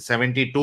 72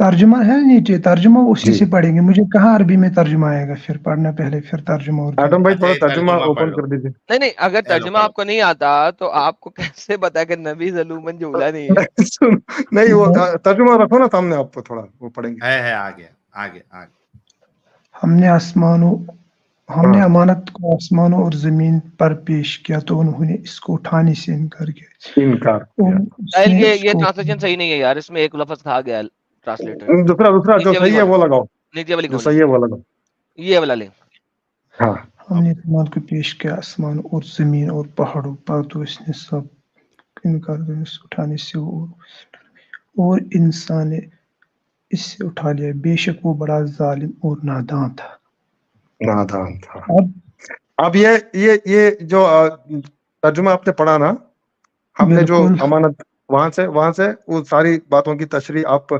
ترجمہ ہے نیچے, ترجمہ اسی سے پڑھیں گے. مجھے کہاں عربی میں ترجمہ آئے گا, پھر پڑھنا پہلے پھر ترجمہ اردو. آدم بھائی تھوڑا ترجمہ اوپن کر دیجیے. نہیں, اگر ترجمہ آپ کو نہیں آتا تو آپ کو کیسے پتا کہ نبی ظلومن جملہ نہیں ہے؟ نہیں وہ ترجمہ رکھو نا سامنے آپ کو, تھوڑا وہ پڑھیں گے. ہے آگے آگے آگے. ہم نے امانت کو آسمانوں اور زمین پر پیش کیا تو انہوں نے اس کو اٹھانے سے انکار کیا. یہ ٹرانسلیشن صحیح نہیں ہے یار, اس میں ایک لفظ کھا گیا ٹرانسلیٹر. دوسرا جو صحیح ہے وہ لگاؤ, نیچے والی جو صحیح ہے وہ لگاؤ. یہ والا لیں. ہاں, ہم نے امانت کو پیش کیا آسمان اور زمین اور پہاڑوں پر تو اس نے سب انکار کیا, اس اٹھانے سے اور انسان نے اس سے اٹھا لیا. بے شک وہ بڑا ظالم اور نادان تھا. اب یہ جو ترجمہ آپ نے پڑھا نا, ہم نے جو امانت وہاں سے وہ ساری باتوں کی تشریح آپ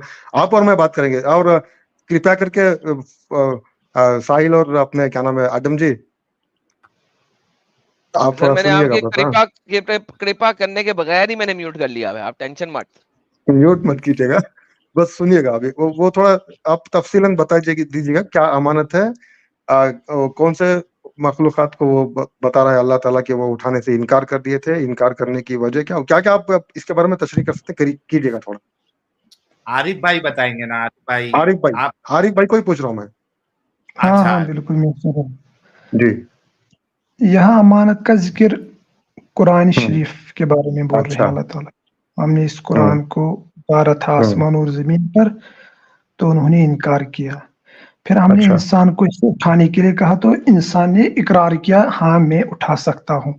اور میں بات کریں گے. اور کرپیا کر کے ساحل اور اپنے کیا نام ہے آدم جی, آپ تھوڑا میں نے سنیے آپ گا. کی کرپا کرنے کے بغیر ہی میں نے میوٹ کر لیا ہے, آپ ٹینشن میوٹ مت کیجیے گا, بس سنیے گا. ابھی وہ تھوڑا آپ تفصیلاً بتا دیجیے گا کیا امانت ہے, کون سے مخلوقات کو وہ بتا رہا ہے اللہ تعالیٰ کہ وہ اٹھانے سے انکار کر دیے تھے, انکار کرنے کی وجہ کیا آپ اس کے بارے میں تشریح کر سکتے ہیں, کیجیے گا تھوڑا. عارف بھائی بتائیں گے نا. عارف بھائی کو ہی پوچھ رہا ہوں میں. ہاں بالکل میں سن رہا ہوں. جی, یہاں امانت کا ذکر قرآن شریف کے بارے میں بول رہے ہیں اللہ تعالیٰ. ہم نے اس قرآن کو اتارا تھا آسمان اور زمین پر تو انہوں نے انکار کیا. پھر ہم نے انسان کو اسے اٹھانے کے لیے کہا تو انسان نے اقرار کیا, ہاں میں اٹھا سکتا ہوں.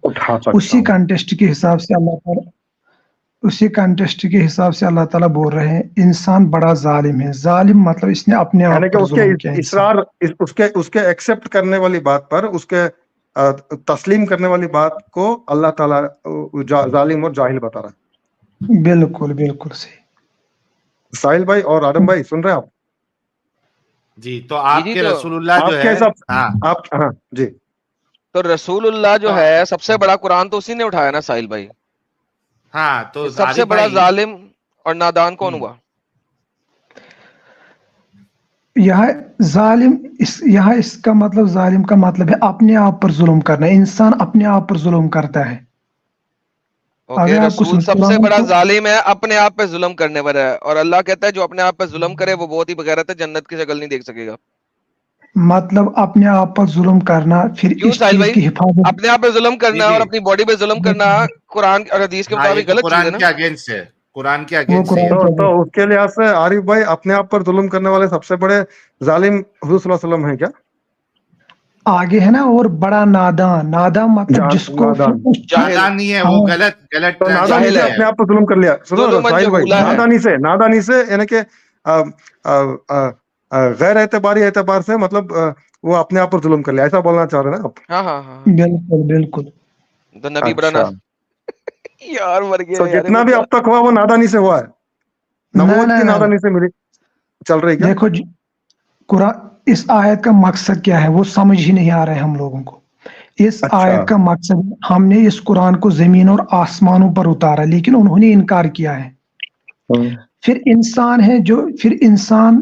اسی کانٹیکسٹ کے حساب سے اللہ تعالیٰ بول رہے ہیں انسان بڑا ظالم ہے. ظالم مطلب اس نے اپنے آپ پر ظلم کیا. اصرار اس کے ایکسپٹ کرنے والی بات پر, اس کے تسلیم کرنے والی بات کو اللہ تعالیٰ ظالم اور جاہل بتا رہا ہے. بالکل بالکل صحیح. ساحل بھائی اور آدم بھائی سن رہے ہیں آپ؟ جی, تو آپ کے رسول اللہ جو ہے ہاں جی, تو رسول اللہ جو ہے سب سے بڑا قرآن تو اسی نے اٹھایا نا ساحل بھائی. ہاں, تو سب سے بڑا ظالم اور نادان کون ہوا؟ یہاں اس کا مطلب ظالم کا مطلب ہے اپنے آپ پر ظلم کرنا. انسان اپنے آپ پر ظلم کرتا ہے. رسول سب سے بڑا ظالم ہے, اپنے آپ پہ ظلم کرنے والا ہے, اور اللہ کہتا ہے جو اپنے آپ پہ ظلم کرے وہ بہت ہی بغیرت ہے, جنت کی شکل نہیں دیکھ سکے گا. مطلب اپنے آپ پر ظلم کرنا, پھر کیوں اس ساحل چیز بھائی, کی حفاظت. اپنے آپ پہ ظلم کرنا اور اپنی باڈی پہ ظلم کرنا قرآن اور حدیث کے مطابق غلط چیز ہے نا. قرآن کے اگینسٹ ہے, قرآن کے اگینسٹ ہے. تو اس کے لحاظ سے عارف بھائی اپنے آپ پر ظلم کرنے والے سب سے بڑے ظالم حضور صلی اللہ علیہ وسلم ہیں کیا؟ آگے ہے نا, اور بڑا نادان مطلب جس کو نادان نہیں ہے, وہ غلط نادانی سے اپنے آپ پر ظلم کر لیا. سنو ساحل بھائی, نادانی سے یعنی کہ غیر اعتباری اعتبار سے, مطلب وہ اپنے آپ پر ظلم کر لیا, ایسا بولنا چاہ رہے ہیں نا آپ؟ ہاں بالکل. تو نبی بڑا نا یار مر گیا. جتنا بھی اب تک ہوا وہ نادانی سے ہوا ہے, نبوت کی نادانی سے ملی چل رہی کیا؟ دیکھو جی, قرآن اس آیت کا مقصد کیا ہے وہ سمجھ ہی نہیں آ رہا ہے ہم لوگوں کو. اس آیت کا مقصد, ہم نے اس قرآن کو زمین اور آسمانوں پر اتارا لیکن انہوں نے انکار کیا ہے. پھر انسان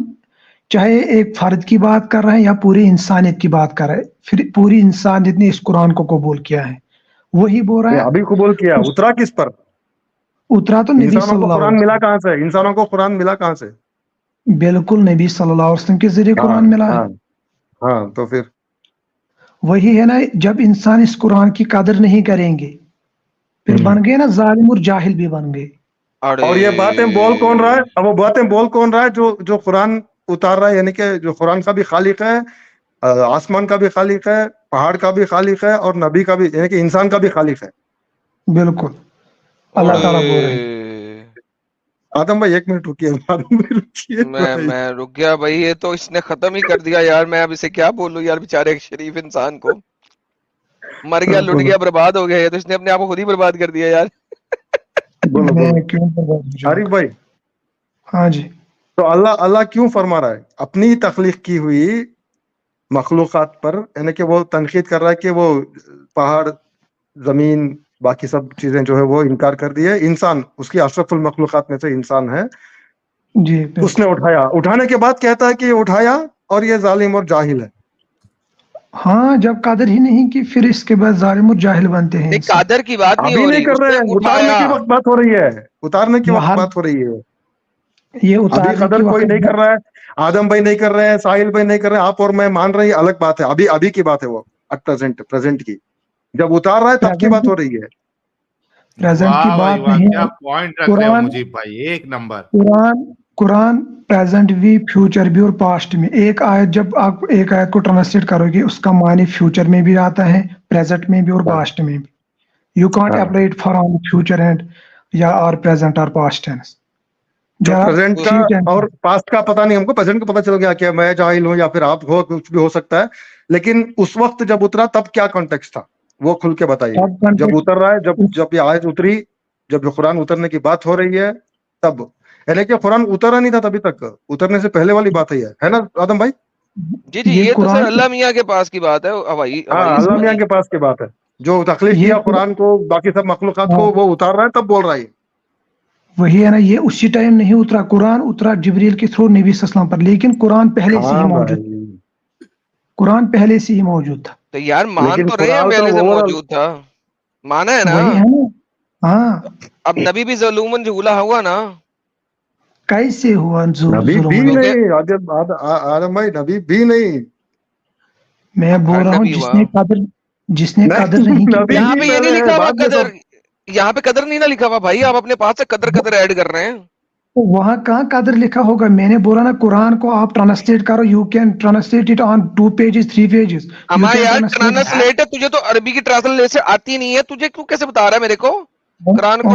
چاہے ایک فرد کی بات کر رہے ہیں یا پوری انسانیت کی بات کر رہے ہیں, پھر پوری انسانیت نے اس قرآن کو قبول کیا ہے. وہی بول رہا ہے ابھی قبول کیا, اترا کس پر؟ اترا تو نبی صلی اللہ علیہ وسلم. ملا کہاں سے انسانوں کو قرآن ملا کہاں سے؟ بالکل نبی صلی اللہ علیہ وسلم کے ذریعے قرآن ملا ہے. ہاں تو پھر وہی ہے نا, جب انسان اس قرآن کی قدر نہیں کریں گے پھر بن گئے نا ظالم اور جاہل بھی بن گئے. اور یہ باتیں بول کون رہا ہے؟ اب وہ باتیں بول کون رہا ہے جو قرآن اتار رہا ہے, یعنی کہ جو قرآن کا بھی خالق ہے, آسمان کا بھی خالق ہے, پہاڑ کا بھی خالق ہے, اور نبی کا بھی, یعنی کہ انسان کا بھی خالق ہے. بالکل اللہ تعالیٰ بول رہے ہیں. آدم بھائی 1 منٹ رکیے. میں رک گیا بھائی, یہ تو اس نے ختم ہی کر دیا یار. میں اب اسے کیا بولوں یار, بےچارے ایک شریف انسان کو مر گیا, لٹ گیا, برباد ہو گیا. تو اس نے اپنے آپ کو خود ہی برباد کر دیا یار. عارف بھائی, ہاں جی, تو اللہ کیوں فرما رہا ہے اپنی تخلیق کی ہوئی مخلوقات پر, یعنی کہ وہ تنقید کر رہا ہے کہ وہ پہاڑ, زمین, باقی سب چیزیں جو ہے وہ انکار کر دی ہے. انسان اس کی اشرف المخلوقات میں سے انسان ہے, جی اس نے اٹھایا, اٹھانے کے بعد کہتا ہے کہ یہ اٹھایا اور یہ ظالم اور جاہل ہے. ہاں جب قدر ہی نہیں کی پھر اس کے بعد ظالم اور جاہل بنتے ہیں نہیں انسان. قادر کی بات نہیں ابھی ہو نہیں رہی, کر اس رہے نے ہیں, اتارنے اٹھایا. کی وقت بات ہو رہی ہے, اتارنے کی وقت وہاں بات ہو رہی ہے. یہ ابھی اتارنے قدر کی کوئی وقت نہیں کر رہا ہے, آدم بھائی نہیں کر رہے ہیں, ساحل بھائی نہیں کر رہے ہیں, آپ اور میں مان رہے ہیں, الگ بات ہے. ابھی کی بات ہے وہ, پریزنٹ کی. جب اتار رہا ہے تب کی بات ہو رہی ہے. پریزنٹ کی واہ بھائی بات واہ, نہیں کیا ہے. پوائنٹ رکھ رہے ہو قرآن مجیب بھائی, ایک نمبر. قرآن پریزنٹ بھی, فیوچر بھی اور پاسٹ میں. ایک آیت جب آپ ایک آیت کو ٹرانسلیٹ کرو گے اس کا معنی فیوچر میں بھی آتا ہے, پریزنٹ میں بھی اور پاسٹ میں بھی. You can't apply it for on future and یا اور پریزنٹ اور پاسٹ ٹینس. جو پریزنٹ کا اور پاسٹ کا پتہ نہیں ہم کو, پریزنٹ کو پتہ چل گیا کہ میں جاہل ہوں یا پھر آپ ہو, کچھ بھی ہو سکتا ہے. لیکن اس وقت جب اترا تب کیا کانٹیکسٹ تھا وہ کھل کے بتائیے. جب اتر رہا ہے, جب یہ آیت اتری, جب یہ قرآن اترنے کی بات ہو رہی ہے تب, یعنی کہ قرآن اترا نہیں تھا تبھی تک, اترنے سے پہلے والی بات ہے نا آدم بھائی؟ جی جی, یہ تو سر اللہ میاں کے پاس کی بات ہے, ہاں اللہ میاں کے پاس کی بات ہے. جو تخلیق کیا قرآن کو, باقی سب مخلوقات کو, وہ اتار رہا ہے تب بول رہا ہے. وہی ہے نا, یہ اسی ٹائم نہیں اترا. قرآن اترا جبریل کے تھرو نبی صلی اللہ علیہ وسلم پر, لیکن قرآن پہلے سے ہی موجود, قرآن پہلے سے ہی موجود تھا. تو یار مان تو رہے ہیں پہلے سے موجود تھا, مانا ہے نا. وہی ہے نا. ہاں اب نبی بھی ظلومن جھولا ہوا نا. کیسے ہوا نبی بھی ظلم؟ نہیں آدم بھائی, نبی بھی نہیں. میں بول رہا ہوں جس نے قدر نہیں کی. یہاں پہ یہ نہیں لکھا ہوا قدر, یہاں پہ قدر نہیں نا لکھا ہوا بھائی, آپ اپنے پاس سے قدر ایڈ کر رہے ہیں. وہاں کہاں قدر لکھا ہوگا؟ میں نے بولا نا قرآن کو آپ ٹرانسلیٹ کرو, you can translate it on 2 pages 3 pages. اما یار ٹرانسلیٹ, تجھے تو عربی کی ٹرانسلیشن آتی نہیں ہے, تجھے کیوں کیسے بتا رہا ہے میرے کو قرآن کو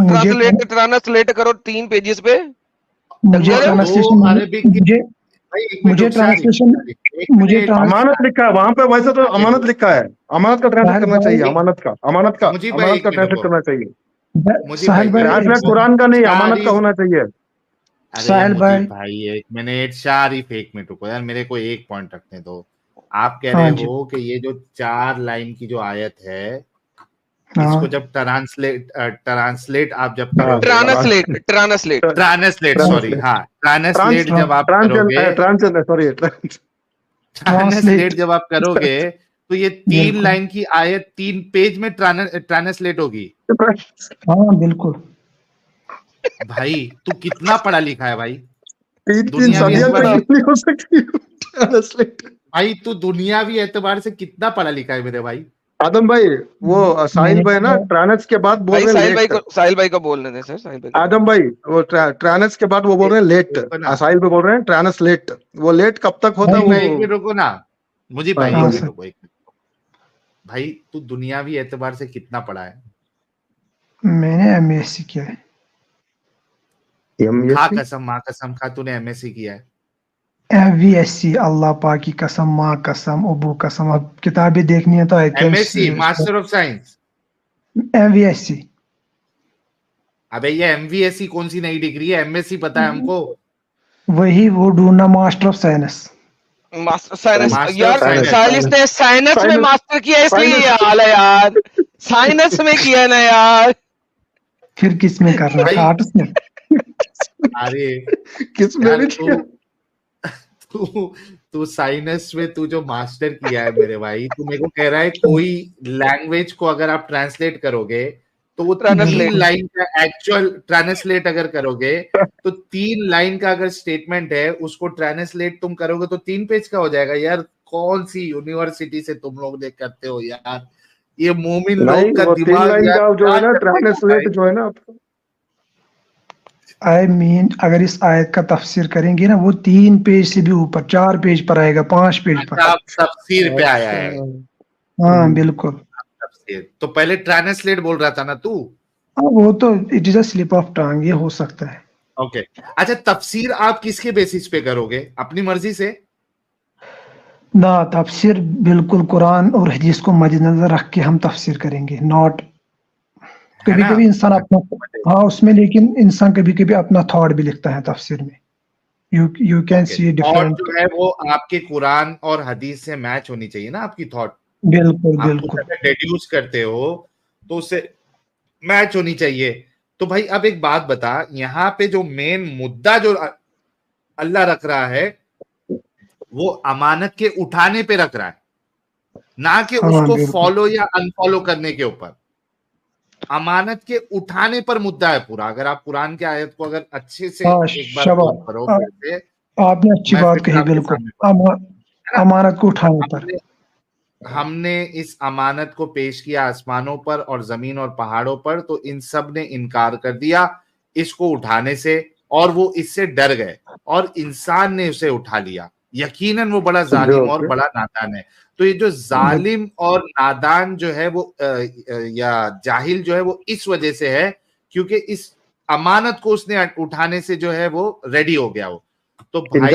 ٹرانسلیٹ کرو 3 pages پہ؟ امانت لکھا ہے وہاں پہ, ویسے تو امانت لکھا ہے, امانت کا ٹرانسلیٹ کرنا چاہیے. امانت کا ٹرانسلیٹ کرنا چاہیے. ٹرانسلیٹ قرآن کا نہیں, امانت کا ہونا چاہیے. ارے مجیب بھائی ایک منٹ, شارف ایک منٹ رکو یار, میرے کو ایک پوائنٹ رکھنے دو. آپ کہہ رہے ہو کہ یہ جو 4 لائن کی جو آیت ہے, اس کو جب ٹرانسلیٹ آپ جب کرو گے, ٹرانسلیٹ سوری, ہاں ٹرانسلیٹ جب آپ کرو گے, ٹرانسلیٹ جب آپ کرو گے تو یہ 3 لائن کی آیت 3 پیج میں ٹرانسلیٹ ہوگی. ہاں بالکل. بھائی تو کتنا پڑھا لکھا ہے بھائی, 3 صدیاں نہیں ہو سکتی بھائی, تو دنیاوی اعتبار سے کتنا پڑھا لکھا ہے میرے بھائی. آدم بھائی وہ ساحل بھائی نا ٹرانس کے بعد بول رہے ہیں لیٹ. ساحل بھائی کو بولنے دیں سر, ساحل بھائی. آدم بھائی وہ ٹرانس کے بعد وہ بول رہے ہیں لیٹ, ساحل پہ بول رہے ہیں ٹرانسلیٹ. وہ لیٹ کب تک ہوتا ہے ایک منٹ رکو نا مجھے بھائی, ایک منٹ رکو. بھائی تو دنیاوی اعتبار سے کتنا پڑھا ہے؟ میں نے ایم ایس سی کیا ہے. کھا قسم ماں قسم کھا, تو نے ایم ایس سی کیا ہے؟ وی ایس سی, اللہ پاک کی قسم, ماں قسم, ابو قسم. اب کتابیں دیکھنی ہے تو M S C master of science, M V S C. ابے یہ ایم وی ایس سی کون سی نئی ڈگری ہے, ایم ایس سی پتا ہے ہم کو. وہی وہ ڈھونڈنا, master of science. Master science یار, سائنس نے سائنس میں ماسٹر کیا اس لیے یہ حال ہے یار, سائنس میں کیا نا یار. پھر کس میں کر رہا تھا, آرٹس میں؟ ارے کس میں بھی تو سائنس میں تو جو ماسٹر کیا ہے میرے بھائی, تو میرے کو کہہ رہا ہے کوئی لینگویج کو اگر آپ ٹرانسلیٹ کرو گے تو وہ 3 لائن کا ایکچوئل ٹرانسلیٹ اگر کرو گے تو 3 لائن کا اگر اسٹیٹمنٹ ہے اس کو ٹرانسلیٹ تم کرو گے تو 3 پیج کا ہو جائے گا. یار کون سی یونیورسٹی سے تم لوگ دیکھ کرتے ہو یار, یہ مومن لوگ کا دماغ جو ہے نا ٹرانسلیٹ جو ہے نا, آئی مین اگر اس آیت کا تفسیر کریں گے نا وہ 3 پیج سے بھی اوپر, 4 پیج پر آئے گا, 5 پیج پر. تفسیر پہ آیا ہے. ہاں بالکل. تو پہلے ٹرانسلیٹ بول رہا تھا نا تو, وہ تو it is a slip of ٹانگ, یہ ہو سکتا ہے. اوکے اچھا, تفسیر آپ کس کے بیسس پہ کرو گے, اپنی مرضی سے؟ نہ, تفسیر بالکل قرآن اور حدیث کو مد نظر رکھ کے ہم تفسیر کریں گے, ناٹ کبھی کبھی انسان اپنا, ہاں اس میں, لیکن انسان کبھی کبھی اپنا تھاٹ بھی لکھتا ہے تفسیر میں. یو کین سی ڈفرنٹ, جو ہے وہ آپ کے قرآن اور حدیث سے میچ ہونی چاہیے نا آپ کی تھاٹ. بالکل آپ بالکل ڈیڈیوس کرتے ہو تو اس سے میچ ہونی چاہیے. تو بھائی اب ایک بات بتا, یہاں پہ جو مین مدعا جو اللہ رکھ رہا ہے وہ امانت کے اٹھانے پہ رکھ رہا ہے، نہ کہ اس کو فالو یا انفالو کرنے کے اوپر. امانت کے اٹھانے پر مدعا ہے پورا. اگر آپ قرآن کی آیت کو اگر اچھے سے ایک بار غور کرو، آپ نے اچھی بات کہی، بالکل امانت کو اٹھانے پر. ہم نے اس امانت کو پیش کیا آسمانوں پر اور زمین اور پہاڑوں پر، تو ان سب نے انکار کر دیا اس کو اٹھانے سے، اور وہ اس سے ڈر گئے اور انسان نے اسے اٹھا لیا. یقیناً وہ بڑا ظالم اور بڑا نادان ہے. تو یہ جو ظالم اور نادان جو ہے وہ یا جاہل جو ہے وہ اس وجہ سے ہے کیونکہ اس امانت کو اس نے اٹھانے سے جو ہے وہ ریڈی ہو گیا. وہ تو بھائی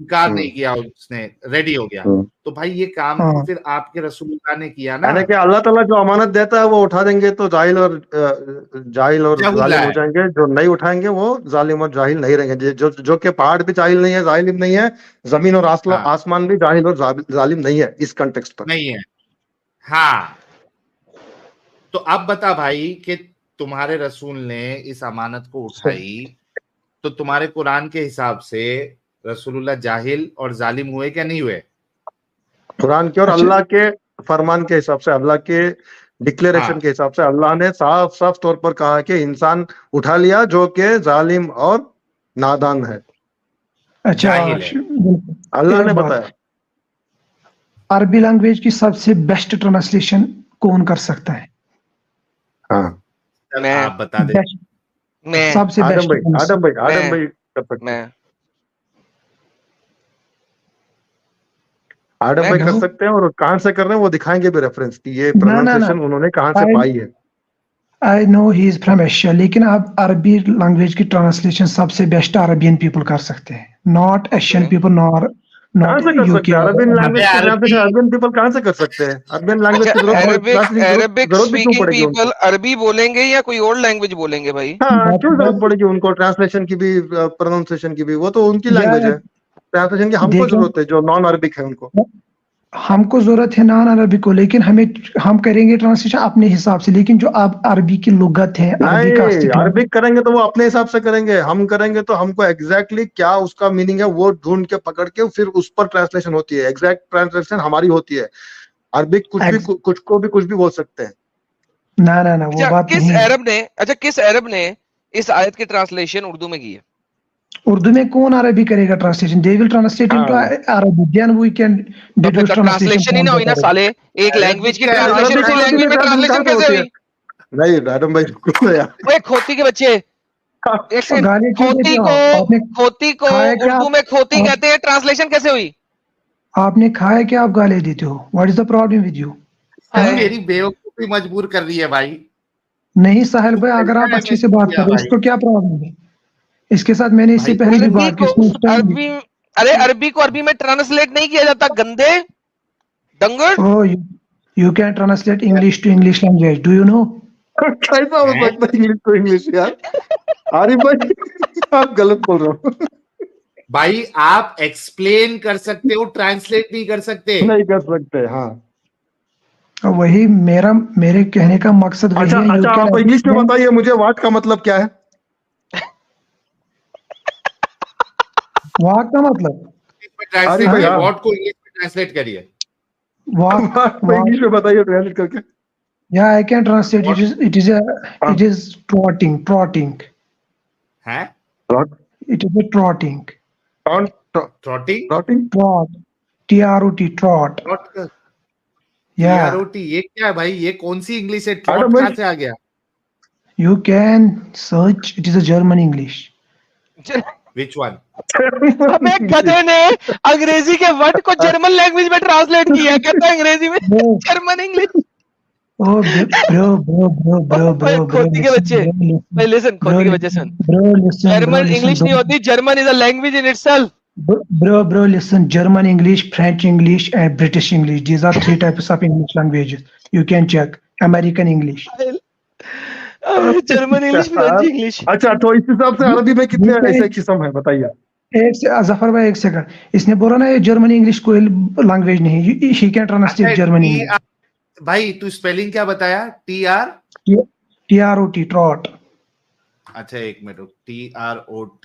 انکار نہیں کیا، اس نے ریڈی ہو گیا. تو بھائی یہ کام تو پھر آپ کے رسول اللہ نے کیا نا. یعنی کہ اللہ تعالیٰ جو امانت دیتا ہے وہ اٹھا دیں گے تو جاہل اور ظالم ہو جائیں گے، جو نہیں اٹھائیں گے وہ ظالم اور جاہل نہیں رہیں گے. جو کہ پہاڑ بھی جاہل نہیں ہے، ظالم نہیں ہے، زمین اور آسمان بھی جاہل اور ظالم نہیں ہے اس کنٹیکسٹ پر نہیں ہے. ہاں تو اب بتا بھائی کہ تمہارے رسول نے اس امانت کو اٹھائی تو تمہارے قرآن کے حساب سے رسول اللہ جاہل اور ظالم ہوئے کیا نہیں ہوئے؟ قرآن کے اور اللہ کے فرمان کے حساب سے، اللہ کے ڈکلیریشن کے حساب سے اللہ نے صاف صاف طور پر کہا کہ انسان اٹھا لیا جو کہ ظالم اور نادان ہے. اچھا اللہ نے بتایا. عربی لینگویج کی سب سے بیسٹ ٹرانسلیشن کون کر سکتا ہے؟ آپ بتا دیں. سب سے بیسٹ آدم بھائی کر سکتے ہیں. آدم بھائی کر سکتے ہیں، اور کہاں سے کر رہے ہیں وہ دکھائیں گے بھی ریفرنس کی یہ پروننسیشن انہوں نے کہاں سے پائی ہے. I know he is from Asia، لیکن اب عربی لینگویج کی ٹرانسلیشن سب سے بیسٹ عربین پیپل کر سکتے ہیں، ناٹ ایشین پیپل نار کہاں سے کر سکتے ہیں. عربین لینگویج کی ٹرانسلیشن عربین پیپل کہاں سے کر سکتے ہیں؟ عربین لینگویج کی ضرورت بھی کیوں پڑے گی؟ پیپل عربی بولیں گے یا کوئی اور لینگویج بولیں گے بھائی؟ ہاں کیوں ضرورت پڑے گی ان کو ٹرانسلیشن کی بھی، پروننسیشن کی بھی؟ وہ تو ان کی لینگویج ہے. ٹرانسلیشن کی ہم کو ضرورت ہے جو نان عربک ہے ان کو. ہم کو ضرورت ہے نان عربی کو، لیکن ہم کریں گے ٹرانسلیشن اپنے حساب سے. لیکن جو آپ عربی کی لغت ہے، عربک کریں گے تو وہ اپنے حساب سے کریں گے. ہم کریں گے تو ہم کو ایگزیکٹلی کیا اس کا میننگ ہے وہ ڈھونڈ کے پکڑ کے پھر اس پر ٹرانسلیشن ہوتی ہے. ایگزیکٹ ٹرانسلیشن ہماری ہوتی ہے. عربک کچھ بھی بول سکتے ہیں. نہ وہ بات نہیں. کس عرب نے اس آیت کی ٹرانسلیشن اردو میں کی ہے؟ اردو میں کون عربی کرے گا translation? They will translate into Arabic, then we can do translation ہی نہ ہوئی نا سالے. ایک لینگویج کی ٹرانسلیشن اسی لینگویج میں ٹرانسلیشن کیسے ہوئی؟ نہیں آدم بھائی اوے کھوتی کے بچے، کھوتی کو اردو میں کھوتی کہتے ہیں، ٹرانسلیشن کیسے ہوئی؟ آپ نے کھایا کہ آپ گالے دیتے ہو؟ What is the problem with you? میری بیوقوفی مجبور کر رہی ہے بھائی. نہیں ساحل بھائی، اگر آپ اچھے سے بات کر رہے ہیں اس کو کیا پرابلم ہے؟ اس کے ساتھ میں نے اس سے پہلے بھی بات کی. ارے عربی کو عربی میں ٹرانسلیٹ نہیں کیا جاتا گندے ڈنگر. You can translate English to English language, do you know? کیسا ہو سکتا ہے انگلش ٹو انگلش یار؟ عارف بھائی آپ غلط بول رہے ہو بھائی. آپ ایکسپلین کر سکتے ہو، ٹرانسلیٹ نہیں کر سکتے. نہیں کر سکتے. ہاں وہی میرے کہنے کا مقصد وہی ہے. اچھا آپ انگلش میں بتائیے مجھے واٹ کا مطلب کیا ہے؟ واٹ کا مطلب واٹ کو انگلش میں ٹرانسلیٹ کریے. انگلش میں بتائیے ٹرانسلیٹ کر کے. Yeah, I can translate. It is trotting. Huh? It is a trotting. Trotting? Trot. T-R-O-T. Trot. Yeah. T-R-O-T. یہ کیا ہے بھائی؟ یہ کون سی انگلش ہے؟ Trot کہاں سے آ گیا؟ You can search. It is a German English. Which one? ہمیں گدھے نے انگریزی کے ورڈ کو جرمن لینگویج میں ٹرانسلیٹ کیا. کہتا ہے انگریزی میں جرمن انگلش. Oh, bro. کھوتی کے بچے. Listen, کھوتی کے بچے سن. جرمن انگلش نہیں ہوتی. German is a language in itself. Bro, listen. German English, French English, and British English. These are 3 types of English languages. You can check. American English. German English, French English. اچھا تو اس حساب سے عربی میں کتنے ایسے قسم ہیں بتائیے؟ ظفر بھائی ایک سیکنڈ. اس نے بولا نا یہ جرمن انگلش کوئی لینگویج نہیں. He can translate German English. بھائی تو اسپیلنگ کیا بتایا؟ T-R-O-T. Trot. اچھا ایک minute. T-R-O-T.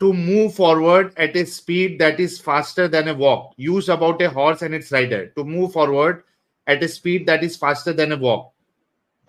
to move forward at a speed that is faster than a walk, used about a horse and its rider, to move forward at a speed that is faster than a walk।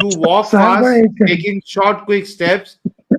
to walk fast taking short quick steps।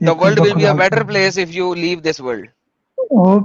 The world will be a better place if you leave this world।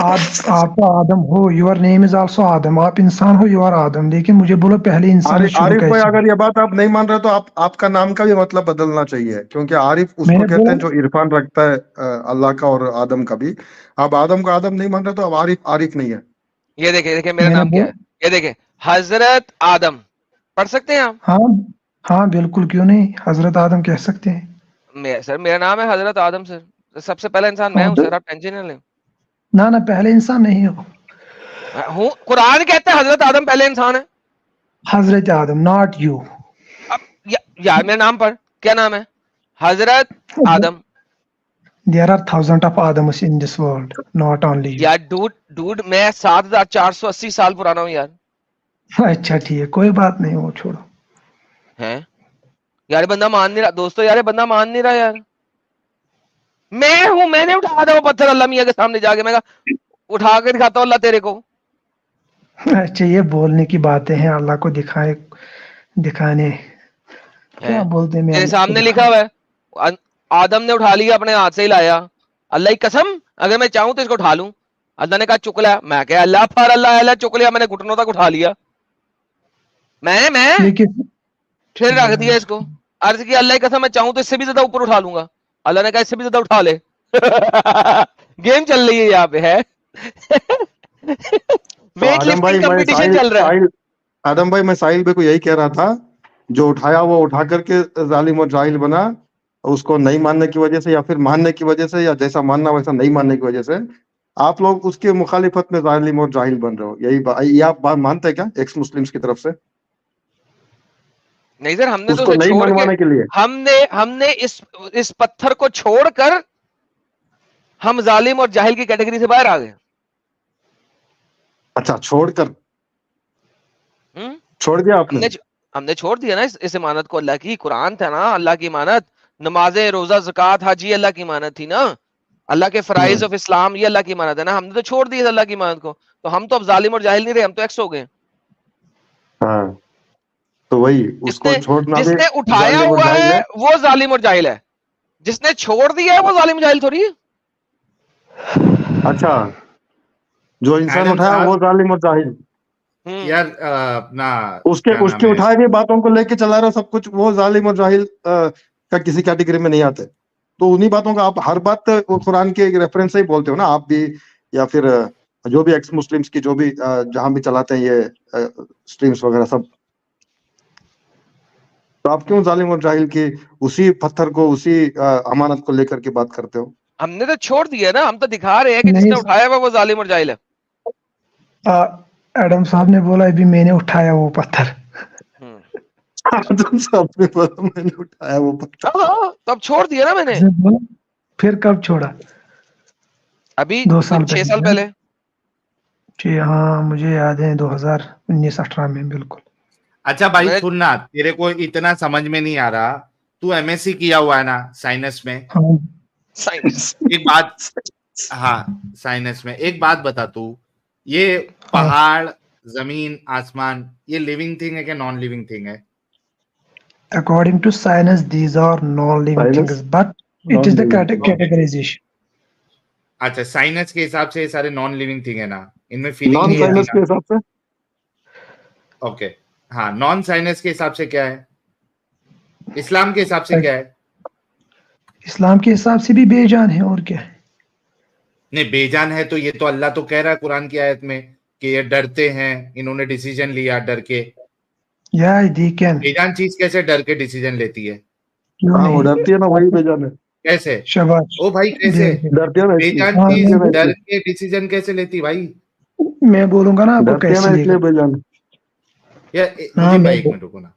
آپ تو آدم ہو, your name is also آدم, آپ انسان ہو, you are آدم, لیکن مجھے بولو پہلے انسان عارف بھائی اگر یہ بات آپ نہیں مان رہے تو آپ کا نام کا بھی مطلب بدلنا چاہیے, کیونکہ عارف اس کو کہتے ہیں جو عرفان رکھتا ہے اللہ کا اور آدم کا بھی. آپ آدم کا آدم نہیں مان رہے تو اب عارف نہیں ہے. یہ دیکھیں میرا نام کیا ہے, یہ دیکھیں حضرت آدم پڑھ سکتے ہیں آپ؟ ہاں بالکل, کیوں نہیں, حضرت آدم کہہ سکتے ہیں. سر میرا نام ہے حضرت آدم سر, سب سے پہلا انسان میں ہوں سر, آپ ٹینشن نہ لیں. نہ پہلے انسان نہیں ہوں, قرآن کہتا ہے حضرت آدم پہلے انسان ہے. حضرت آدم, ناٹ یو. اب یار میرا نام پڑھ, کیا نام ہے؟ حضرت آدم. There are thousands of Adams in this world, not only you. یار ڈوڈ میں 7480 سال پرانا ہوں یار. اچھا ٹھیک ہے, کوئی بات نہیں, وہ چھوڑو. ہیں یار بندہ مان نہیں رہا دوستو, یار بندہ مان نہیں رہا یار. میں ہوں, میں نے اٹھا تھا وہ پتھر اللہ میاں کے سامنے جا کے, میں کہا اٹھا کے دکھاتا ہوں اللہ تیرے کو. اچھا یہ بولنے کی باتیں ہیں, اللہ کو دکھانے کیا بولتے ہیں, میرے سامنے لکھا ہوا ہے آدم نے اٹھا لیا, اپنے ہاتھ سے ہی لایا. اللہ کی قسم اگر میں چاہوں تو اس کو اٹھا لوں. اللہ نے کہا چک لیا, میں کہا اللہ پر اللہ چک لیا, میں نے گھٹنوں تک اٹھا لیا. میں پھر رکھ دیا اس کو, عرض کی اللہ کی قسم میں چاہوں تو اس سے بھی زیادہ اوپر اٹھا لوں گا. اللہ نے کہا اس سے بھی زیادہ اٹھا لے. گیم چل رہی ہے یہاں پہ ہے, ویٹ لفٹنگ کمپٹیشن چل رہا ہے. آدم بھائی میں ساحل بھائی کو یہی کہہ رہا تھا, جو اٹھایا وہ اٹھا کر کے ظالم اور جاہل بنا, اس کو نہیں ماننے کی وجہ سے یا پھر ماننے کی وجہ سے, یا جیسا ماننا ویسا نہیں ماننے کی وجہ سے آپ لوگ اس کے مخالفت میں ظالم اور جاہل بن رہے ہو. یہ آپ بات مانتے ہیں کیا ایکس مسلمز کی طرف سے؟ نہیں سر, ہم نے تو اسے چھوڑ کے ہم نے اس پتھر کو چھوڑ کر ہم ظالم اور جاہل کی کیٹیگری سے باہر آ گئے. اچھا چھوڑ کر چھوڑ دیا آپ نے؟ ہم نے چھوڑ دیا نا اس امانت کو. اللہ کی قرآن تھا نا, اللہ کی امانت, نمازیں, روزہ, زکات, حج یہ اللہ کی امانت تھی نا, اللہ کے فرائض آف اسلام یہ اللہ کی امانت ہے نا. ہم نے تو چھوڑ دی اللہ کی امانت کو, تو ہم تو اب ظالم اور جاہل نہیں رہے, ہم تو ایکس ہو گئے. ہاں تو وہی اس کو چھوڑنا, جس نے اٹھایا ہوا ہے وہ ظالم اور جاہل ہے, جس نے چھوڑ دیا ہے وہ ظالم جاہل تھوڑی ہے. اچھا جو انسان اٹھایا وہ ظالم اور جاہل, یار اپنا اس کے اٹھائے ہوئے باتوں کو لے کے چلا رہا سب کچھ, وہ ظالم اور جاہل کا کسی کیٹیگری میں نہیں آتے. تو انہی باتوں کا آپ ہر بات قرآن کے ریفرنس سے ہی بولتے ہو نا آپ بھی, یا پھر جو بھی ایکس مسلمز کی جو بھی جہاں بھی چلاتے ہیں یہ اسٹریمز وغیرہ سب, تو آپ کیوں ظالم اور جاہل کی اسی پتھر کو اسی امانت کو لے کر کے بات کرتے ہو؟ ہم نے تو چھوڑ دیا نا, ہم تو دکھا رہے ہیں کہ جس نے اٹھایا ہوا وہ ظالم اور جاہل ہے. ایڈم صاحب نے بولا ابھی میں نے اٹھایا وہ پتھر. آدم صاحب نے بولا میں نے اٹھایا وہ پتھر, تب چھوڑ دیا نا میں نے. پھر کب چھوڑا؟ ابھی 2 سال 6 سال پہلے. جی ہاں مجھے یاد ہے 2019-18 میں بالکل. اچھا بھائی سننا, تیرے کو اتنا سمجھ میں نہیں آ رہا, تو ایم ایس سی کیا ہوا ہے نا سائنس میں؟ ایک بات, ہاں سائنس میں ایک بات بتا, تو یہ پہاڑ, زمین, آسمان یہ لیونگ تھنگ ہے کہ نان لیونگ تھنگ ہے؟ According to science, these are non-living things, but it is the categorization. اچھا سائنس کے حساب سے یہ سارے نان لیونگ تھنگ ہے نا, ان میں فیلنگ نہیں ہے کے حساب سے. اوکے ہاں, نان سائنس کے حساب سے کیا ہے؟ اسلام کے حساب سے کیا ہے؟ اسلام کے حساب سے بھی بے جان ہے, اور کیا ہے؟ نہیں بے جان ہے تو یہ تو اللہ تو کہہ رہا ہے قرآن کی آیت میں کہ یہ ڈرتے ہیں, انہوں نے ڈیسیجن لیا ڈر کے. بے جان چیز کیسے ڈر کے ڈیسیجن لیتی ہے؟ وہ ڈرتی ہے نا, وہی بے جان ہے. کیسے او بھائی, کیسے بے جان چیز ڈر کے ڈیسیجن کیسے لیتی بھائی؟ میں بولوں گا نا آپ کو کیسے لے بے جان. ایک منٹ رکو نا,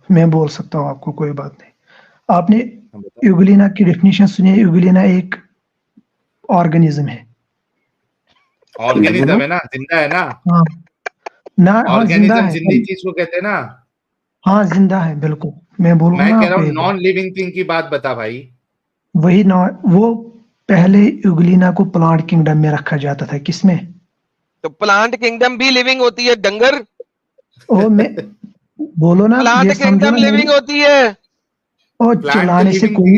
میں بول سکتا ہوں آپ کو, کوئی بات نہیں. آپ نے ایوگلینا کی ڈیفینیشن سنی ہے؟ ایوگلینا ایک آرگنزم ہے. آرگنزم ہے نا, زندہ ہے نا. آرگنزم زندی چیز کو کہتے ہیں نا. ہاں زندہ ہے بالکل. میں بولوں میں کہہ رہا ہوں نان لیونگ تھنگ کی بات بتا بھائی. وہی وہ پہلے ایوگلینا کو پلانٹ کنگڈم میں رکھا جاتا تھا. کس میں؟ تو پلانٹ کنگڈم بھی لیونگ ہوتی ہے ڈنگر. او میں بولو نا, پلانٹ کنگڈم لیونگ ہوتی ہے. اور چلانے سے کوئی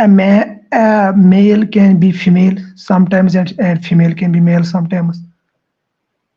a male can be female sometimes and female can be male sometimes?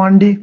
1 day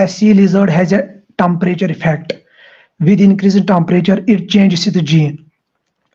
SC lizard has a temperature effect. With increasing temperature, it changes its gene.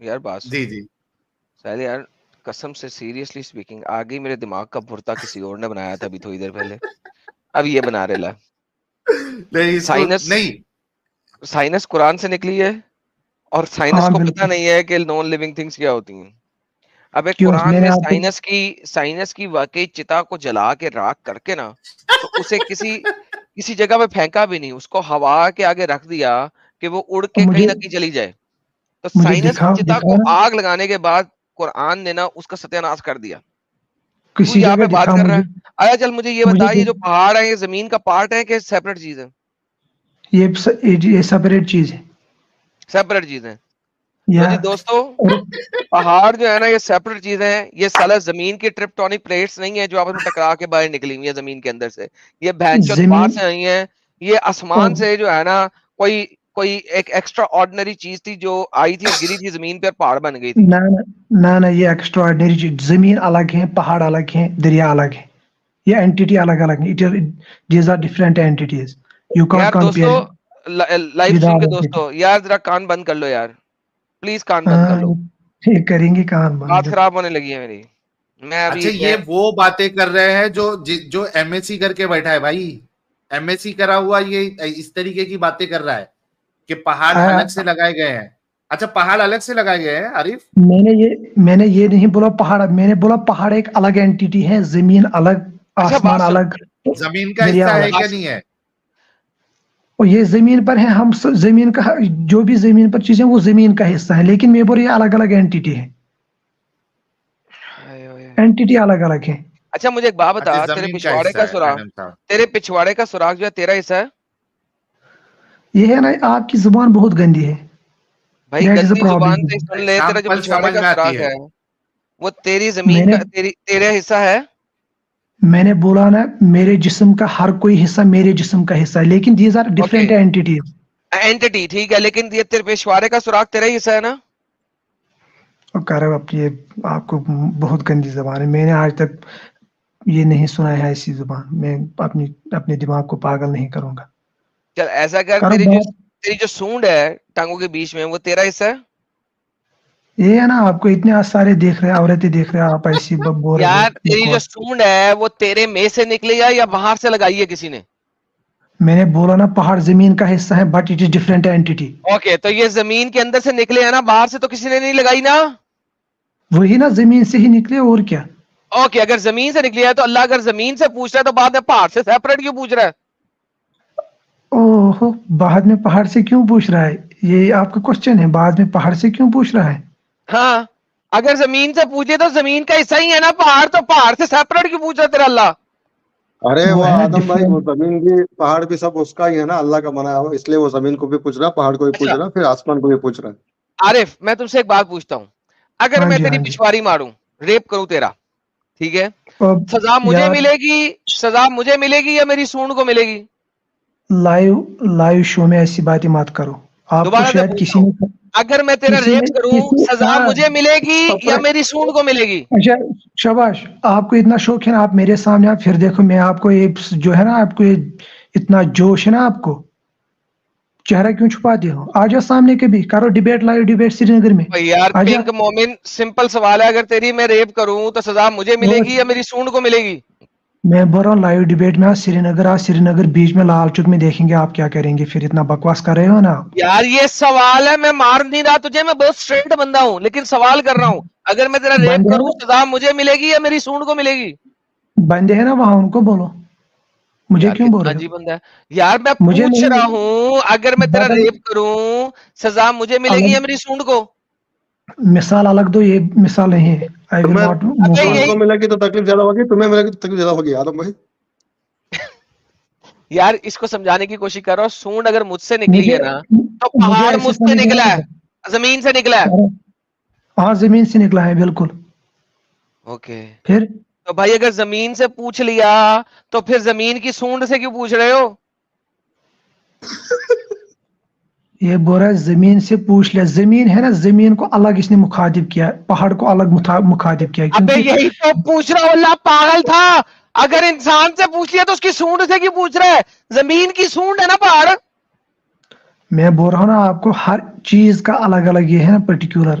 یار بات جی جی سہیل یار قسم سے سیریسلی اسپیکنگ آگے میرے دماغ کا بھرتا کسی اور نے بنایا تھا ابھی تھوڑی دیر پہلے, اب یہ بنا رہے لا. سائنس قرآن سے نکلی ہے اور سائنس کو پتہ نہیں ہے کہ نان لیونگ تھنگس کیا ہوتی ہیں. اب ایک قرآن میں سائنس کی واقعی چتا کو جلا کے راکھ کر کے نا تو اسے کسی جگہ پہ پھینکا بھی نہیں, اس کو ہوا کے آگے رکھ دیا کہ وہ اڑ کے کہیں نہ کہیں چلی جائے. تو سائنس کی چتا کو آگ لگانے کے بعد قرآن نے نا اس کا ستیہ ناش کر دیا. تو یہاں پہ بات کر رہا ہے, آیا چل مجھے یہ بتا, یہ جو پہاڑ ہے یہ زمین کا پارٹ ہے کہ سیپریٹ چیز ہے؟ یہ سیپریٹ چیز ہے, سیپریٹ چیز ہے. تو جی دوستو پہاڑ جو ہے نا یہ سیپریٹ چیز ہے, یہ سالہ زمین کی ٹرپٹونک پلیٹس نہیں ہے جو آپس میں ٹکرا کے باہر نکلی ہوئی ہے زمین کے اندر سے, یہ بھینچود باہر سے آئی ہیں, یہ آسمان سے جو ہے نا کوئی ایک ایکسٹرا آرڈنری چیز تھی جو آئی تھی اور گری تھی زمین پہ, پہاڑ بن گئی تھی. نہ یہ ایکسٹرا آرڈنری چیز, زمین الگ ہے, پہاڑ الگ ہیں, دریا الگ ہے, یہ اینٹیٹی الگ الگ ہیں, these are different entities. You can't compare. Life stream کے دوستو یار ذرا کان بند کر لو یار, پلیز کان بند کر لو, کریں گے کان بند, بات خراب ہونے لگی ہے میری. میں اچھا یہ وہ باتیں کر رہے ہیں جو ایم ایس سی کر کے بیٹھا ہے بھائی, ایم ایس سی کرا ہوا یہ اس طریقے کی باتیں کر رہا ہے کہ پہاڑ الگ سے لگائے گئے ہیں. اچھا پہاڑ الگ سے لگائے گئے ہیں عارف؟ میں نے یہ نہیں بولا پہاڑ, میں نے بولا پہاڑ ایک الگ اینٹیٹی ہے, زمین الگ, آسمان الگ. زمین کا حصہ ہے کیا نہیں ہے؟ اور یہ زمین پر ہے, ہم زمین کا جو بھی زمین پر چیزیں وہ زمین کا حصہ ہے, لیکن میں بول رہا یہ الگ الگ اینٹیٹی ہے, اینٹیٹی الگ الگ ہے. اچھا مجھے ایک بات بتا, تیرے پچھواڑے کا سراغ جو ہے تیرا حصہ ہے؟ یہ ہے نا, آپ کی زبان بہت گندی ہے بھائی, گندی زبان سے سن لے, تیرا جو پچھواڑے کا سراغ ہے وہ تیری زمین کا تیرا حصہ ہے. میں نے بولا نا میرے جسم کا ہر کوئی حصہ میرے جسم کا حصہ ہے, لیکن دیز آر ڈفرنٹ اینٹیٹیز. اینٹیٹی ٹھیک ہے, لیکن یہ تیرے پچھواڑے کا سراغ تیرا ہی حصہ ہے نا؟ کہہ رہا ہوں آپ کو بہت گندی زبان ہے, میں نے آج تک یہ نہیں سنا ہے ایسی زبان, میں اپنے دماغ کو پاگل نہیں کروں گا. چل ایسا کر, تیری جو سونڈ ہے ٹانگوں کے بیچ میں وہ تیرا حصہ ہے؟ یہ ہے نا, آپ کو اتنے سارے دیکھ رہے ہیں, عورتیں دیکھ رہے ہیں, آپ ایسی بول رہے ہیں. یار تیری جو سونڈ ہے وہ تیرے میں سے نکلی ہے یا باہر سے لگائی ہے کسی نے؟ میں نے بولا نا پہاڑ زمین کا حصہ ہے, but it is different entity. Okay, تو یہ زمین کے اندر سے نکلے ہیں نا, باہر سے تو کسی نے نہیں لگائی نا؟ وہی نا, زمین سے ہی نکلے, اور کیا. اوکے, اگر زمین سے نکلی ہے تو اللہ اگر زمین سے پوچھ رہا ہے تو بعد میں پہاڑ سے سیپریٹ کیوں پوچھ رہا ہے؟ اوہ, بعد میں پہاڑ سے کیوں پوچھ رہا ہے, یہ آپ کا کوشچن ہے, بعد میں پہاڑ سے کیوں پوچھ رہا ہے؟ ہاں, اگر زمین سے پوچھے تو زمین کا حصہ ہی ہے نا پہاڑ, تو پہاڑ سے سیپریٹ کیوں پوچھ رہا ہے تیرا اللہ؟ ارے وہ آدم بھائی, وہ زمین بھی پہاڑ بھی سب اس کا ہی ہے نا, اللہ کا بنایا ہوا, اس لیے وہ زمین کو بھی پوچھ رہا, پہاڑ کو بھی پوچھ رہا, پھر آسمان کو بھی پوچھ رہا. عارف میں تم سے ایک بات پوچھتا ہوں, اگر میں تیری پچھواری ماروں, ریپ کروں تیرا, ٹھیک ہے, سزا مجھے ملے گی یا میری سونڈ کو ملے گی؟ لائیو شو میں ایسی باتیں مت کرو. آپ کو شاید کسی نے, اگر میں تیرا ریپ کروں سزا مجھے ملے گی یا میری سونڈ کو ملے گی؟ اچھا شاباش, آپ کو اتنا شوق ہے نا, آپ میرے سامنے, آپ پھر دیکھو میں آپ کو جو ہے نا, آپ کو اتنا جوش ہے نا, آپ کو چہرہ کیوں چھپاتے ہو؟ آ جاؤ سامنے کے بھی کرو ڈیبیٹ, لائیو ڈیبیٹ سری نگر میں. یار پنک مومن, سمپل سوال ہے, اگر تیری میں ریپ کروں تو سزا مجھے ملے گی یا میری سونڈ کو ملے گی؟ میں بول رہا ہوں لائیو ڈیبیٹ میں سری نگر بیچ میں لال چوک میں دیکھیں گے آپ کیا کریں گے. پھر اتنا بکواس کر رہے ہو نا یار, یہ سوال ہے, میں مار نہیں رہا تجھے, میں بہت اسٹریٹ بندہ ہوں, لیکن سوال کر رہا ہوں, اگر میں تیرا ریپ کروں سزا مجھے ملے گی یا میری سونڈ کو ملے گی؟ بندے ہیں نا وہاں, ان کو بولو, مجھے کیوں بول رہے ہو؟ یار میں پوچھ رہا ہوں, اگر میں تیرا ریپ کروں سزا مجھے ملے گی یا میری سونڈ کو؟ مثال الگ دو, یہ مثال نہیں ہے. تمہیں ملے گی تو تکلیف زیادہ ہوگی, تمہیں ملے گی تو تکلیف زیادہ ہوگی. آدم بھائی یار اس کو سمجھانے کی کوشش کر رہا ہوں, سونڈ اگر مجھ سے نکلی ہے نا تو پہاڑ مجھ سے نکلا ہے, زمین سے نکلا ہے. ہاں زمین سے نکلا ہے, بالکل. اوکے, پھر تو بھائی اگر زمین سے پوچھ لیا تو پھر زمین کی سونڈ سے کیوں پوچھ رہے ہو؟ یہ بول رہا ہے زمین سے پوچھ لیا, زمین ہے نا, زمین کو الگ اس نے مخاطب کیا, پہاڑ کو الگ مخاطب کیا. ابے یہی تو پوچھ رہا ہوں, اللہ پاگل تھا, اگر انسان سے پوچھ لیا تو اس کی سونڈ سے کیوں پوچھ رہا ہے؟ زمین کی سونڈ ہے نا پہاڑ. میں بول رہا ہوں نا آپ کو, ہر چیز کا الگ الگ یہ ہے نا پرٹیکولر,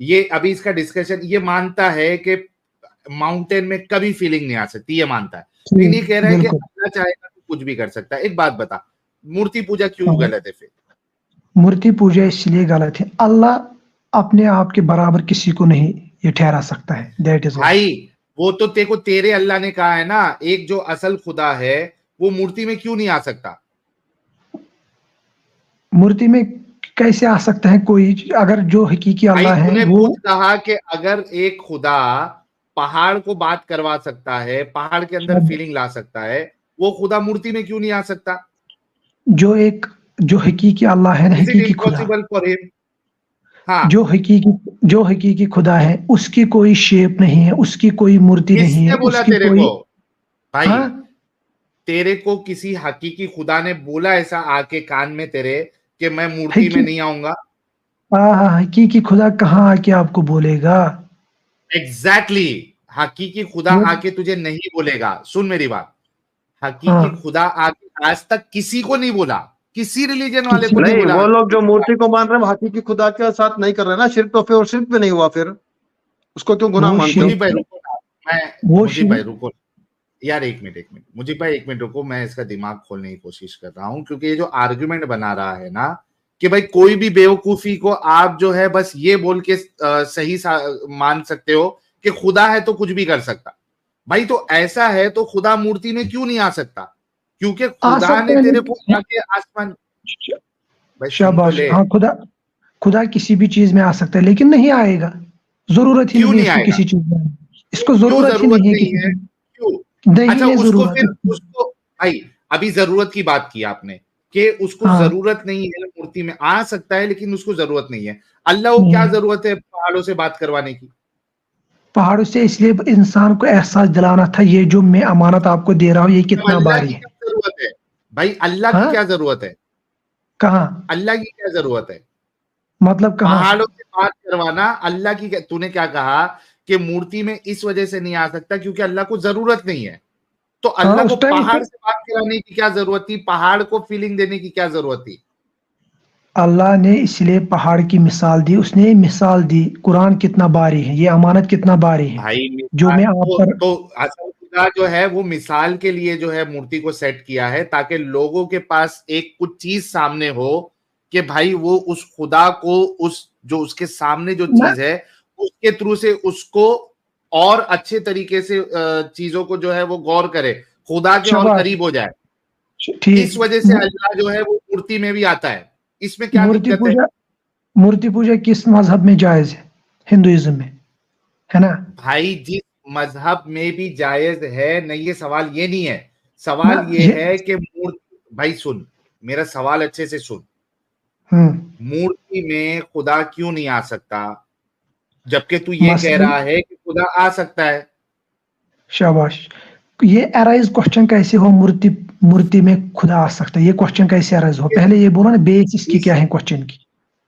یہ ابھی اس کا ڈسکشن یہ مانتا ہے کہ ماؤنٹین میں کبھی فیلنگ نہیں آ سکتی, یہ مانتا ہے, لیکن یہ کہہ رہا ہے کہ اللہ چاہے گا تو کچھ بھی کر سکتا ہے. ایک بات بتا, مورتی پوجا کیوں غلط ہے؟ پھر مورتی پوجا اس لیے غلط ہے, اللہ اپنے آپ کے برابر کسی کو نہیں یہ ٹھہرا سکتا ہے. دیٹ از بھائی وہ تو تیرے اللہ نے کہا ہے نا, ایک جو اصل خدا ہے وہ مورتی میں کیوں نہیں آ سکتا؟ مورتی میں کیسے آ سکتا ہے کوئی, اگر جو حقیقی اللہ ہے وہ کہا کہ اگر ایک خدا پہاڑ کو بات کروا سکتا ہے, پہاڑ کے اندر فیلنگ لا سکتا ہے, وہ خدا مورتی میں کیوں نہیں آ سکتا؟ جو حقیقی اللہ ہے, حقیقی خدا, جو حقیقی خدا ہے, اس کی کوئی شیپ نہیں ہے, اس کی کوئی مورتی نہیں ہے. بولا تیرے کو بھائی, تیرے کو کسی حقیقی خدا نے بولا ایسا آ کے کان میں تیرے کہ میں مورتی میں نہیں آؤں گا؟ حقیقی خدا کہاں آ کے آپ کو بولے گا؟ ایگزیکٹلی, حقیقی خدا آ کے تجھے نہیں بولے گا. سن میری بات, حقیقی خدا آ کے آج تک کسی کو نہیں بولا, کسی ریلیجن والے کو نہیں بولا. وہ لوگ جو مورتی کو مان رہے ہیں حقیقی خدا کے ساتھ نہیں کر رہے نا, شرک تو پھر شرک بھی نہیں ہوا, پھر اس کو کیوں گناہ مانتے ہو؟ مجھے بھائی رکو یار, ایک منٹ مجھے بھائی ایک منٹ رکو, میں اس کا دماغ کھولنے کی کوشش کر رہا ہوں, کیونکہ یہ جو آرگومنٹ بنا رہا ہے نا کہ بھائی کوئی بھی بیوقوفی کو آپ جو ہے بس یہ بول کے صحیح مان سکتے ہو کہ خدا ہے تو کچھ بھی کر سکتا. بھائی تو ایسا ہے تو خدا مورتی میں کیوں نہیں آ سکتا؟ کیونکہ خدا نے تیرے کو آسمان شاباش, ہاں خدا کسی بھی چیز میں آ سکتا ہے, لیکن نہیں آئے گا. ضرورت ہی نہیں ہے کسی چیز میں, اس کو ضرورت ہی نہیں ہے. اچھا اس کو پھر اس کو بھائی ابھی ضرورت کی بات کی آپ نے کہ اس کو ضرورت نہیں ہے مورتی میں آ سکتا ہے, لیکن اس کو ضرورت نہیں ہے. اللہ کو کیا ضرورت ہے پہاڑوں سے بات کروانے کی؟ پہاڑوں سے اس لیے انسان کو احساس دلانا تھا, یہ جو میں امانت آپ کو دے رہا ہوں یہ کتنا باری ہے. ضرورت ہے بھائی, اللہ کی کیا ضرورت ہے؟ کہاں اللہ کی کیا ضرورت ہے؟ مطلب کہاں پہاڑوں سے بات کروانا اللہ کی. تو نے کیا کہا کہ مورتی میں اس وجہ سے نہیں آ سکتا کیونکہ اللہ کو ضرورت نہیں ہے. تو اللہ کو پہاڑ سے بات کرانے کی کیا ضرورت تھی؟ پہاڑ کو فیلنگ دینے کی کیا ضرورت تھی؟ اللہ نے اس لیے پہاڑ کی مثال دی, اس نے مثال دی قرآن کتنا باری ہے, یہ امانت کتنا باری ہے. جو میں آپ پر تو اصل خدا جو ہے وہ مثال کے لیے جو ہے مورتی کو سیٹ کیا ہے تاکہ لوگوں کے پاس ایک کچھ چیز سامنے ہو کہ بھائی وہ اس خدا کو جو اس کے سامنے جو چیز ہے اس کے تھرو سے اس کو اور اچھے طریقے سے چیزوں کو جو ہے وہ غور کرے, خدا کے اور قریب ہو جائے. اس وجہ سے اللہ جو ہے وہ مورتی میں بھی آتا ہے. اس میں کیا دقت ہے؟ مورتی پوجا کس مذہب میں جائز ہے؟ ہندوازم میں ہے نا بھائی, جس مذہب میں بھی جائز ہے نہیں, یہ سوال یہ نہیں ہے. سوال یہ ہے کہ بھائی سن میرا سوال اچھے سے سن, مورتی میں خدا کیوں نہیں آ سکتا جبکہ تو یہ کہہ رہا ہے کہ خدا آ سکتا ہے؟ شاباش, یہ ارائز کوشچن کیسے ہو مورتی میں خدا آ سکتا ہے, یہ کوشچن کیسے ارائز ہو؟ پہلے یہ بولو نا بیس اس کی کیا ہے کوشچن کی.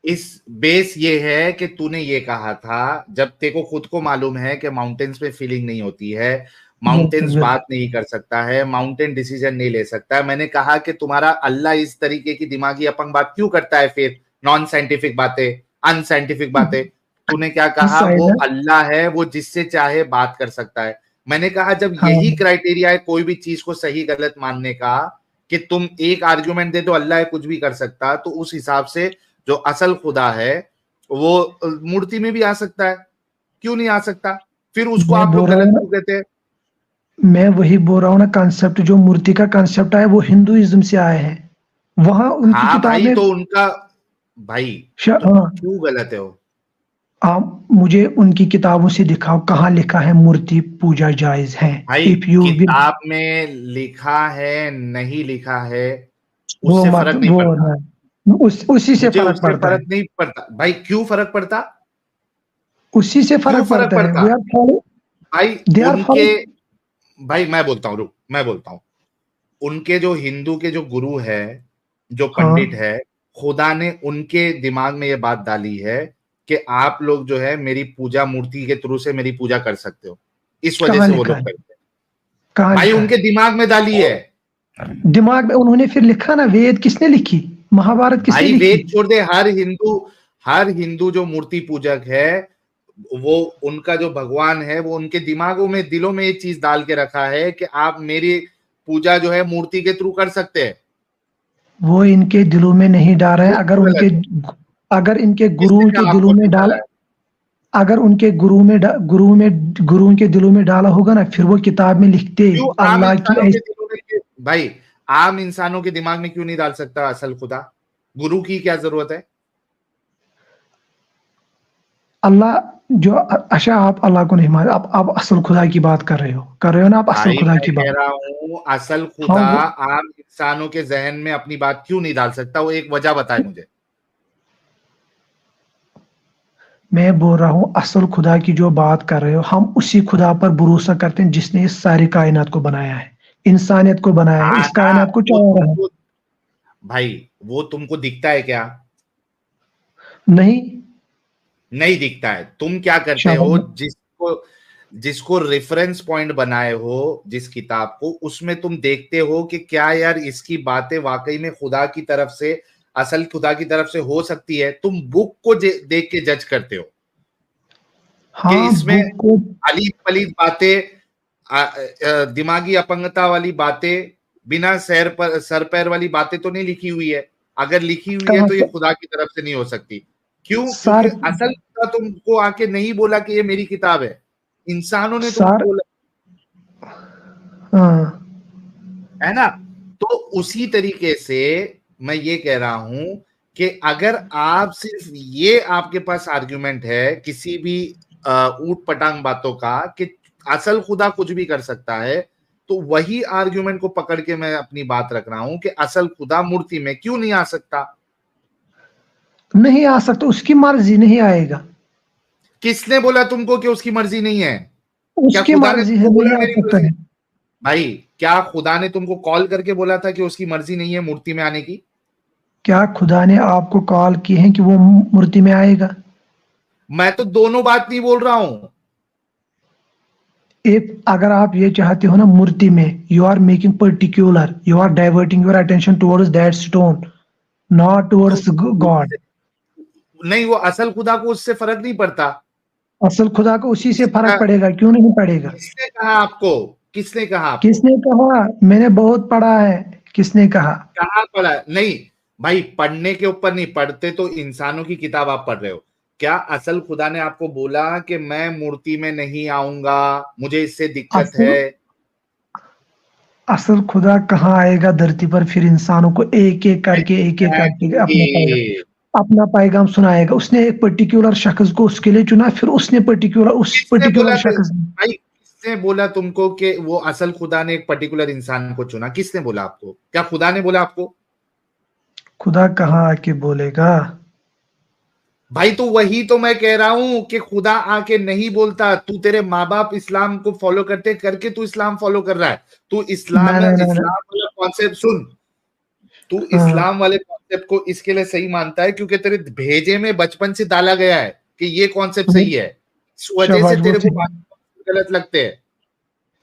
اس بیس یہ ہے کہ تو نے یہ کہا تھا جب تے کو خود کو معلوم ہے کہ ماؤنٹینز پہ فیلنگ نہیں ہوتی ہے, ماؤنٹینز بات نہیں کر سکتا ہے, ماؤنٹین ڈیسیجن نہیں لے سکتا ہے. میں نے کہا کہ تمہارا اللہ اس طریقے کی دماغی اپنگ بات کیوں کرتا ہے, پھر نان سائنٹیفک باتیں, ان سائنٹیفک باتیں. تو نے کیا کہا, وہ اللہ ہے, وہ جس سے چاہے بات کر سکتا ہے. میں نے کہا جب یہی کرائٹیریا ہے کوئی بھی چیز کو صحیح غلط ماننے کا کہ تم ایک آرگومنٹ دے تو اللہ کچھ بھی کر سکتا, تو اس حساب سے جو اصل خدا ہے وہ مورتی میں بھی آ سکتا ہے, کیوں نہیں آ سکتا؟ پھر اس کو آپ لوگ غلط کیوں کہتے ہیں؟ میں وہی بول رہا ہوں نا, کانسیپٹ جو مورتی کا کانسیپٹ ہے وہ ہندوازم سے آئے ہیں. وہاں ان کی کتابیں تو ان کا بھائی کیوں غلط ہے وہ؟ مجھے ان کی کتابوں سے دکھاؤ کہاں لکھا ہے مورتی پوجا جائز ہے. کتاب میں لکھا ہے نہیں لکھا ہے اس سے فرق نہیں پڑتا, اسی سے فرق پڑتا نہیں پڑتا. بھائی کیوں فرق پڑتا؟ اسی سے فرق پڑتا ہے بھائی. ان کے بھائی میں بولتا ہوں ان کے جو ہندو کے جو گرو ہے, جو پنڈت ہے, خدا نے ان کے دماغ میں یہ بات ڈالی ہے کہ آپ لوگ جو ہے میری پوجا مورتی کے تھرو سے میری پوجا کر سکتے ہو, اس وجہ سے وہ لوگ کرتے ہیں. بھائی ان کے دماغ میں ڈالی ہے, دماغ میں انہوں نے پھر لکھا نا. وید کس نے لکھی؟ مہابھارت کس نے لکھی؟ وید چھوڑ دے, ہر ہندو جو مورتی پوجک ہے وہ ان کا جو بھگوان ہے وہ ان کے دماغوں میں دلوں میں یہ چیز ڈال کے رکھا ہے کہ آپ میری پوجا جو ہے مورتی کے تھرو کر سکتے ہیں. وہ ان کے دلوں میں نہیں ڈال رہے ہیں. اگر ان کے گرو کے دلوں میں ڈال اگر ان کے گرو کے دلوں میں ڈالا ہوگا نا, پھر وہ کتاب میں لکھتے اللہ کی. بھائی عام انسانوں کے دماغ میں کیوں نہیں ڈال سکتا اصل خدا؟ گرو کی کیا ضرورت ہے؟ اللہ جو اچھا آپ اللہ کو نہیں مانتے, آپ اصل خدا کی بات کر رہے ہو نا آپ اصل خدا کی بات. کہہ رہا ہوں اصل خدا عام انسانوں کے ذہن میں اپنی بات کیوں نہیں ڈال سکتا؟ وہ ایک وجہ بتائے مجھے. میں بول رہا ہوں اصل خدا کی جو بات کر رہے ہو, ہم اسی خدا پر بھروسہ کرتے ہیں جس نے اس ساری کائنات کو بنایا ہے, انسانیت کو بنایا ہے, اس کائنات کو چلا رہا ہے. بھائی وہ تم کو دکھتا ہے کیا؟ نہیں دکھتا ہے. تم کیا کرتے ہو, جس کو ریفرنس پوائنٹ بنائے ہو جس کتاب کو, اس میں تم دیکھتے ہو کہ کیا یار اس کی باتیں واقعی میں خدا کی طرف سے, اصل خدا کی طرف سے ہو سکتی ہے. تم بک کو دیکھ کے جج کرتے ہو کہ اس میں علی پلیت باتیں, دماغی اپنگتا والی باتیں, بنا سر پیر والی باتیں تو نہیں لکھی ہوئی ہے. اگر لکھی ہوئی ہے تو یہ خدا کی طرف سے نہیں ہو سکتی. کیوں؟ کیونکہ اصل خدا تم کو آ کے نہیں بولا کہ یہ میری کتاب ہے, انسانوں نے تم کو بولا ہے نا. تو اسی طریقے سے میں یہ کہہ رہا ہوں کہ اگر آپ صرف یہ آپ کے پاس آرگیومنٹ ہے کسی بھی اوٹ پٹانگ باتوں کا کہ اصل خدا کچھ بھی کر سکتا ہے, تو وہی آرگیومنٹ کو پکڑ کے میں اپنی بات رکھ رہا ہوں کہ اصل خدا مورتی میں کیوں نہیں آ سکتا؟ نہیں آ سکتا, اس کی مرضی نہیں آئے گا. کس نے بولا تم کو کہ اس کی مرضی نہیں ہے؟ اس کی مرضی ہے, نہیں آ سکتا ہے. بھائی کیا خدا نے تم کو کال کر کے بولا تھا کہ اس کی مرضی نہیں ہے مورتی میں آنے کی؟ کیا خدا نے آپ کو کال کی ہے کہ وہ مورتی میں آئے گا؟ میں تو دونوں بات نہیں بول رہا ہوں. اگر آپ یہ چاہتے ہو نا مورتی میں, you are making particular, you are diverting your attention towards that stone, not towards God. نہیں, وہ اصل خدا کو اس سے فرق نہیں پڑتا. اصل خدا کو اسی سے فرق پڑے گا, کیوں نہیں پڑے گا؟ کس نے کہا آپ کو؟ کس نے کہا؟ کس نے کہا؟ میں نے بہت پڑھا ہے. کس نے کہا؟ کہاں پڑھا؟ نہیں بھائی, پڑھنے کے اوپر نہیں, پڑھتے تو انسانوں کی کتاب آپ پڑھ رہے ہو. کیا اصل خدا نے آپ کو بولا کہ میں مورتی میں نہیں آؤں گا, مجھے اس سے دقت ہے؟ اصل خدا کہاں آئے گا دھرتی پر؟ پھر انسانوں کو ایک ایک کر کے اپنا پیغام سنائے گا. اس نے ایک پرٹیکولر شخص کو اس کے لیے چنا, پھر اس نے پرٹیکولر شخص. کس نے بولا تم کو کہ وہ اصل خدا نے ایک پرٹیکولر انسان کو چنا؟ کس نے بولا آپ کو؟ کیا خدا نے بولا آپ کو؟ خدا کہاں آ کے بولے گا بھائی؟ تو وہی تو میں کہہ رہا ہوں کہ خدا آ کے نہیں بولتا. تو تیرے ماں باپ اسلام کو فالو کرتے کر کے تو اسلام فالو کر رہا ہے. تو اسلام والا کانسیپٹ سن, تو اسلام والے کانسیپٹ کو اس کے لیے صحیح مانتا ہے کیونکہ تیرے بھیجے میں بچپن سے ڈالا گیا ہے کہ یہ کانسیپٹ صحیح ہے, اس وجہ سے تیرے کو غلط لگتے ہیں.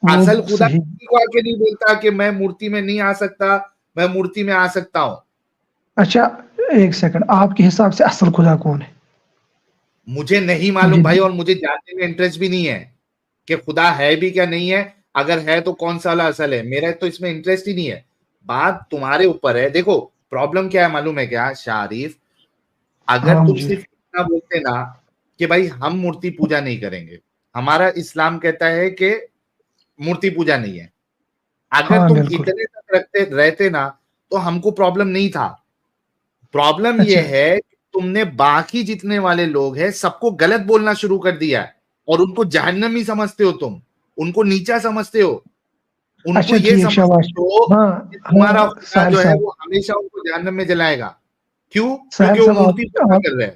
اصل خدا کو آ کے نہیں بولتا کہ میں مورتی میں نہیں آ سکتا, میں مورتی میں آ سکتا ہوں. اچھا ایک سیکنڈ, آپ کے حساب سے اصل خدا کون ہے؟ مجھے نہیں معلوم بھائی, اور مجھے جاننے میں انٹرسٹ بھی نہیں ہے کہ خدا ہے بھی کیا نہیں ہے. اگر ہے تو کون سا والا اصل ہے, میرا تو اس میں انٹرسٹ ہی نہیں ہے. بات تمہارے اوپر ہے. دیکھو پرابلم کیا ہے معلوم ہے کیا شاریف؟ اگر تم صرف اتنا بولتے نا کہ بھائی ہم مورتی پوجا نہیں کریں گے, ہمارا اسلام کہتا ہے کہ مورتی پوجا نہیں ہے, اگر تم اتنے تک رہتے نا تو ہم کو پرابلم نہیں تھا. پرابلم یہ ہے تم نے باقی جتنے والے لوگ ہیں سب کو غلط بولنا شروع کر دیا ہے, اور ان کو جہنمی سمجھتے ہو, تم ان کو نیچا سمجھتے ہو, ان کو یہ سمجھتے ہو کہ تمہارا خدا جو ہے وہ ہمیشہ ان کو جہنم میں جلائے گا. کیوں؟ کیونکہ وہ مورتی پوجا کر رہے ہیں.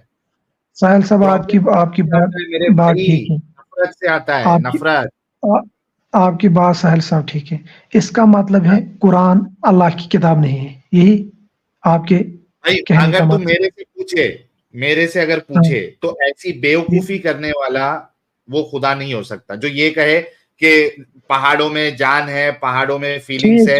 ساحل صاحب آپ کی بات ٹھیک ہے, نفرت سے آتا ہے, نفرت. آپ کی بات ساحل صاحب ٹھیک ہے. اس کا مطلب ہے قرآن اللہ کی کتاب نہیں ہے, یہی آپ کے کہنے کا مطلب؟ میرے سے اگر پوچھے تو ایسی بیوقوفی کرنے والا وہ خدا نہیں ہو سکتا جو یہ کہے کہ پہاڑوں میں جان ہے, پہاڑوں میں فیلنگز ہے.